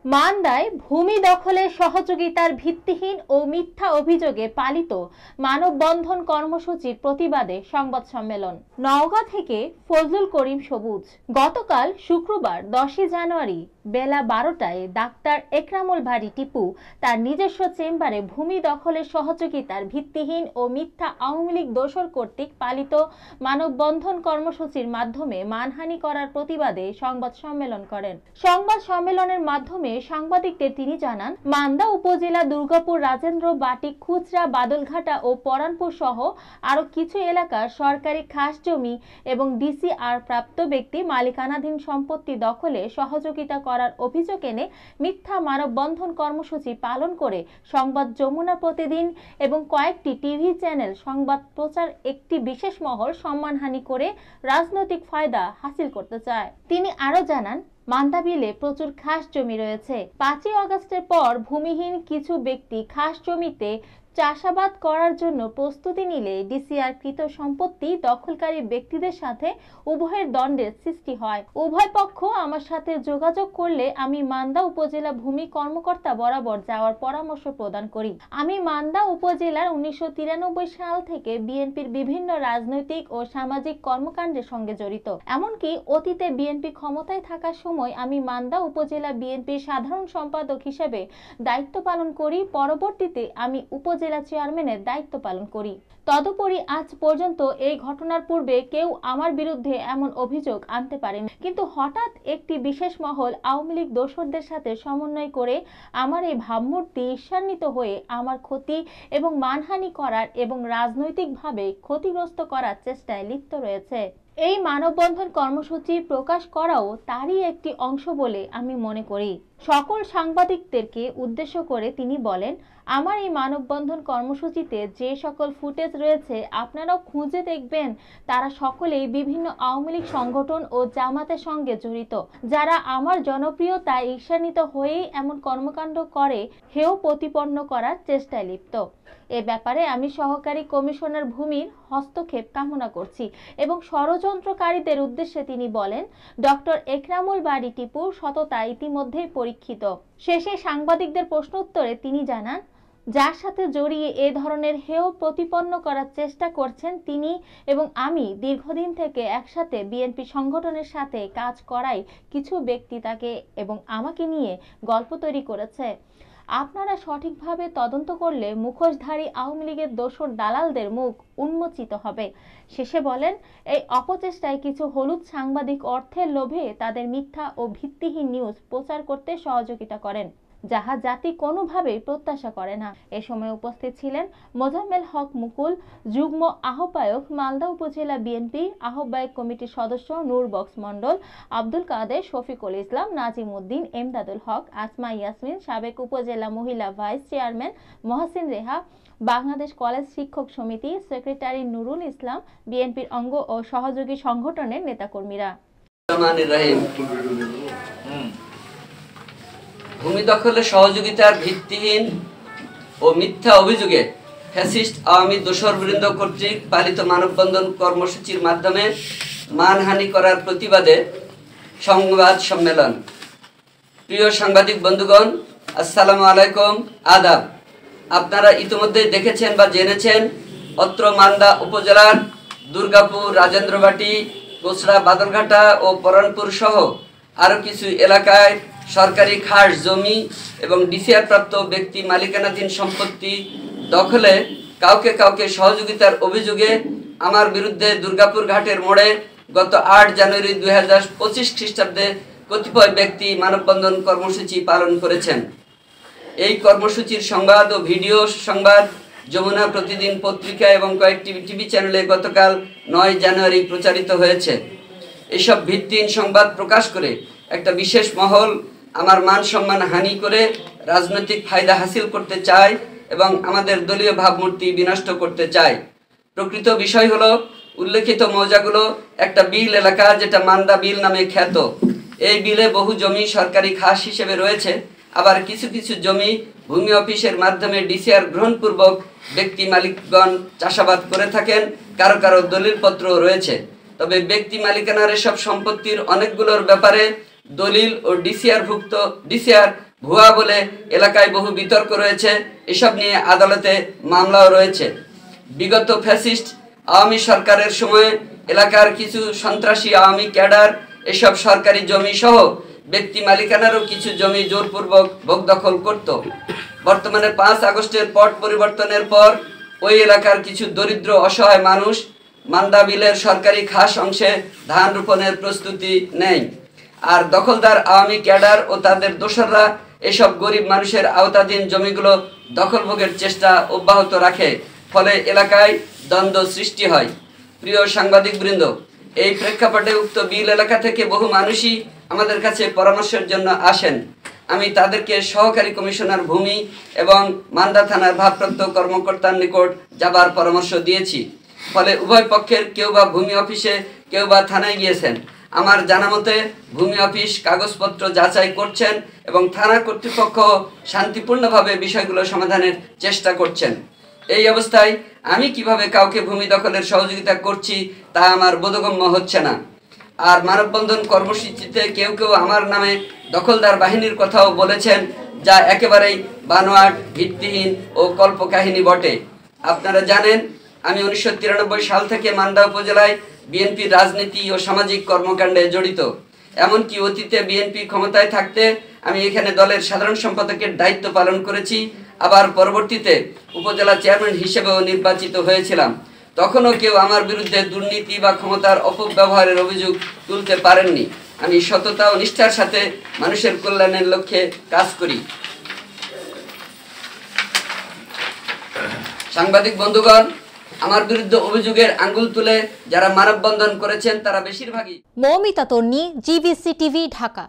মান্দায় ভূমি দখলে সহযোগিতার ভিত্তিহীন ও মিথ্যা অভিযোগে পালিত মানববন্ধন কর্মসূচির প্রতিবাদে সংবাদ সম্মেলন। নওগাঁ থেকে ফজলুল করিম সবুজ। গতকাল শুক্রবার 10 জানুয়ারি বেলা 12টায় ডাক্তার একরামুল বারী টিপু তার নিজস্ব চেম্বারে ভূমি দখলের সহযোগিতার ভিত্তিহীন ও মিথ্যা আওয়ামী লীগ দোসর কর্তৃক পালিত মানববন্ধন কর্মসূচির মাধ্যমে মানহানি করার প্রতিবাদে সংবাদ সম্মেলন করেন। সংবাদ সম্মেলনের মাধ্যমে সাংবাদিকদের তিনি জানান, মান্দা উপজেলা দুর্গাপুর, রাজেন্দ্র বাটি, খুচরা, বাদলঘাটা ও পরানপুর সহ আরো কিছু এলাকার সরকারি খাস জমি এবং ডিসিআর প্রাপ্ত ব্যক্তি মালিকানাধীন সম্পত্তি দখলে সহযোগিতা করার অভিযোগ এনে মিথ্যা মানববন্ধন কর্মসূচি পালন করে সংবাদ যমুনা প্রতিদিন এবং কয়েকটি টিভি চ্যানেল সংবাদ প্রচার একটি বিশেষ মহল সম্মানহানি করে রাজনৈতিক ফায়দা হাসিল করতে চায়। তিনি আরো জানান, মান্দা বিলে প্রচুর খাস জমি রয়েছে। 5ই আগস্টের পর ভূমিহীন কিছু ব্যক্তি খাস জমিতে চাষাবাদ করার জন্য প্রস্তুতি নিলে ডিসিআর কৃত সম্পত্তি দখলকারী ব্যক্তিদের সাথে উভয়ের দ্বন্দ্বের সৃষ্টি হয়। উভয় পক্ষ আমার সাথে যোগাযোগ করলে আমি মান্দা উপজেলা ভূমি কর্মকর্তা বরাবর যাওয়ার পরামর্শ প্রদান করি। আমি মান্দা উপজেলার 1993 সাল থেকে বিএনপির বিভিন্ন রাজনৈতিক ও সামাজিক কর্মকাণ্ডের সঙ্গে জড়িত। এমনকি অতীতে বিএনপি ক্ষমতায় থাকার সময় আমি মান্দা উপজেলা বিএনপির সাধারণ সম্পাদক হিসেবে দায়িত্ব পালন করি। পরবর্তীতে আমি উপজেলা চেয়ারম্যানের দায়িত্ব পালন করি। তদুপরি আজ পর্যন্ত এই ঘটনার পূর্বে কেউ আমার বিরুদ্ধে এমন অভিযোগ আনতে পারেনি, কিন্তু হঠাৎ একটি বিশেষ মহল আওয়ামী লীগ দোসরদের সাথে সমন্বয় করে আমার এই ভাবমূর্তি ঈর্ষান্বিত হয়ে আমার ক্ষতি এবং মানহানি করার এবং রাজনৈতিকভাবে ক্ষতিগ্রস্ত করার চেষ্টায় লিপ্ত রয়েছে। এই মানববন্ধন কর্মসূচি প্রকাশ করাও তারই একটি অংশ বলে আমি মনে করি। সকল সাংবাদিকদেরকে উদ্দেশ্য করে তিনি বলেন, আমার এই মানববন্ধন কর্মসূচিতে যে সকল ফুটেজ রয়েছে আপনারাও খুঁজে দেখবেন, তারা সকলেই বিভিন্ন আওয়ামী লীগ সংগঠন ও জামাতের সঙ্গে জড়িত, যারা আমার জনপ্রিয়তায় ঈর্ষান্বিত হয়েই এমন কর্মকাণ্ড করে হেয় প্রতিপন্ন করার চেষ্টায় লিপ্ত। এ ব্যাপারে আমি সহকারী কমিশনার ভূমির হস্তক্ষেপ কামনা করছি এবং ষড়যন্ত্রকারীদের উদ্দেশ্যে তিনি বলেন, ডক্টর একরামুল বারী টিপুর সততা ইতিমধ্যেই পরীক্ষিত। শেষে সাংবাদিকদের প্রশ্ন উত্তরে তিনি জানান, যার সাথে জড়িয়ে এ ধরনের হেয় প্রতিপন্ন করার চেষ্টা করছেন তিনি এবং আমি দীর্ঘদিন থেকে একসাথে বিএনপি সংগঠনের সাথে কাজ করাই কিছু ব্যক্তি তাকে এবং আমাকে নিয়ে গল্প তৈরি করেছে। আপনারা সঠিকভাবে তদন্ত করলে মুখোশধারী আওয়ামী লীগের দোসর দালালদের মুখ উন্মোচিত হবে। শেষে বলেন, এই অপচেষ্টায় কিছু হলুদ সাংবাদিক অর্থের লোভে তাদের মিথ্যা ও ভিত্তিহীন নিউজ প্রচার করতে সহযোগিতা করেন, যাহা জাতি কোনোভাবেই প্রত্যাশা করে না। এ সময় উপস্থিত ছিলেন মোজাম্মেল হক মুকুল, যুগ্ম আহ্বায়ক মালদা উপজেলা বিএনপি, আহ্বায়ক কমিটির সদস্য নূর বক্স মণ্ডল, আব্দুল কাদের, শফিকুল ইসলাম, নাজিম উদ্দিন, এমদাদুল হক, আসমা ইয়াসমিন, সাবেক উপজেলা মহিলা vice chairman Mohsin Rhea, Bangladesh college শিক্ষক সমিতি সেক্রেটারি নুরুল ইসলাম, বিএনপির অঙ্গ ও সহযোগী সংগঠনের নেতাকর্মীরা। ভূমি দখলে সহযোগিতার ভিত্তিহীন ও মিথ্যা অভিযোগে ফ্যাসিস্ট আওয়ামী দোসরবৃন্দ কর্তৃক পালিত মানববন্ধন কর্মসূচির মাধ্যমে মানহানি করার প্রতিবাদে সংবাদ সম্মেলন। প্রিয় সাংবাদিক বন্ধুগণ, আসসালামু আলাইকুম, আদাব। আপনারা ইতিমধ্যে দেখেছেন বা জেনেছেন, অত্র মান্দা উপজেলার দুর্গাপুর, রাজেন্দ্রবাটি, কোচরা, বাদলঘাটা ও পরানপুর সহ আরও কিছু এলাকায় সরকারি খাস জমি এবং ডিসিআর প্রাপ্ত ব্যক্তি মালিকানাধীন সম্পত্তি দখলে কাউকে কাউকে সহযোগিতার অভিযোগে আমার বিরুদ্ধে দুর্গাপুর ঘাটের মোড়ে গত 8 জানুয়ারি 2025 খ্রিস্টাব্দে কতিপয় ব্যক্তি মানববন্ধন কর্মসূচি পালন করেছেন। এই কর্মসূচির সংবাদ ও ভিডিও সংবাদ যমুনা প্রতিদিন পত্রিকা এবং কয়েকটি টিভি চ্যানেলে গতকাল 9 জানুয়ারি প্রচারিত হয়েছে। এসব ভিত্তিহীন সংবাদ প্রকাশ করে একটা বিশেষ মহল আমার মান সম্মান হানি করে রাজনৈতিক ফায়দা হাসিল করতে চায় এবং আমাদের দলীয় ভাবমূর্তি বিনষ্ট করতে চায়। প্রকৃত বিষয় হলো, উল্লেখিত মৌজাগুলো একটা বিল এলাকা, যেটা মান্দা বিল নামে খ্যাত। এই বিলে বহু জমি সরকারি খাস হিসেবে রয়েছে, আবার কিছু কিছু জমি ভূমি অফিসের মাধ্যমে ডিসিআর গ্রহণপূর্বক ব্যক্তি মালিকগণ চাষাবাদ করে থাকেন, কারো কারো দলিলপত্র রয়েছে। তবে ব্যক্তি মালিকানার এসব সম্পত্তির অনেকগুলোর ব্যাপারে দলিল ও ডিসিআর ভুয়া বলে এলাকায় বহু বিতর্ক রয়েছে। এসব নিয়ে আদালতে মামলাও রয়েছে। বিগত ফ্যাসিস্ট আওয়ামী সরকারের সময়ে এলাকার কিছু সন্ত্রাসী আওয়ামী ক্যাডার এসব সরকারি জমি সহ ব্যক্তি মালিকানারও কিছু জমি জোরপূর্বক ভোগদখল করত। বর্তমানে 5 আগস্টের পট পরিবর্তনের পর ওই এলাকার কিছু দরিদ্র অসহায় মানুষ মান্দা বিলের সরকারি খাস অংশে ধান রোপণের প্রস্তুতি নেয়। আর দখলদার আওয়ামী ক্যাডার ও তাদের দোসররা এসব গরিব মানুষের আওতাধীন জমিগুলো দখলভোগের চেষ্টা অব্যাহত রাখে। ফলে এলাকায় দ্বন্দ্ব সৃষ্টি হয়। প্রিয় সাংবাদিকবৃন্দ, এই প্রেক্ষাপটে উক্ত বিল এলাকা থেকে বহু মানুষই আমাদের কাছে পরামর্শের জন্য আসেন। আমি তাদেরকে সহকারী কমিশনার ভূমি এবং মান্দা থানার ভারপ্রাপ্ত কর্মকর্তার নিকট যাবার পরামর্শ দিয়েছি। ফলে উভয় পক্ষের কেউ বা ভূমি অফিসে, কেউ বা থানায় গিয়েছেন। আমার জানা মতে ভূমি অফিস কাগজপত্র যাচাই করছেন এবং থানা কর্তৃপক্ষ শান্তিপূর্ণভাবে বিষয়গুলো সমাধানের চেষ্টা করছেন। এই অবস্থায় আমি কিভাবে কাউকে ভূমি দখলের সহযোগিতা করছি তা আমার বোধগম্য হচ্ছে না। আর মানববন্ধন কর্মসূচিতে কেউ কেউ আমার নামে দখলদার বাহিনীর কথাও বলেছেন, যা একেবারেই বানোয়াট, ভিত্তিহীন ও কল্পকাহিনী বটে। আপনারা জানেন, আমি 1993 সাল থেকে মান্দা উপজেলায় বিএনপির রাজনীতি ও সামাজিক কর্মকাণ্ডে জড়িত। এমনকি অতীতে বিএনপি ক্ষমতায় থাকতে আমি এখানে দলের সাধারণ সম্পাদকের দায়িত্ব পালন করেছি। আবার পরবর্তীতে উপজেলা চেয়ারম্যান হিসেবেও নির্বাচিত হয়েছিলাম। তখনও কেউ আমার বিরুদ্ধে দুর্নীতি বা ক্ষমতার অপব্যবহারের অভিযোগ তুলতে পারেননি। আমি সততা ও নিষ্ঠার সাথে মানুষের কল্যাণের লক্ষ্যে কাজ করি। সাংবাদিক বন্ধুগণ, আমার বিরুদ্ধে অভিযোগের আঙ্গুল তুলে যারা মানববন্ধন করেছেন তারা বেশিরভাগই। মৌমিতা তন্নি, GBC টিভি, ঢাকা।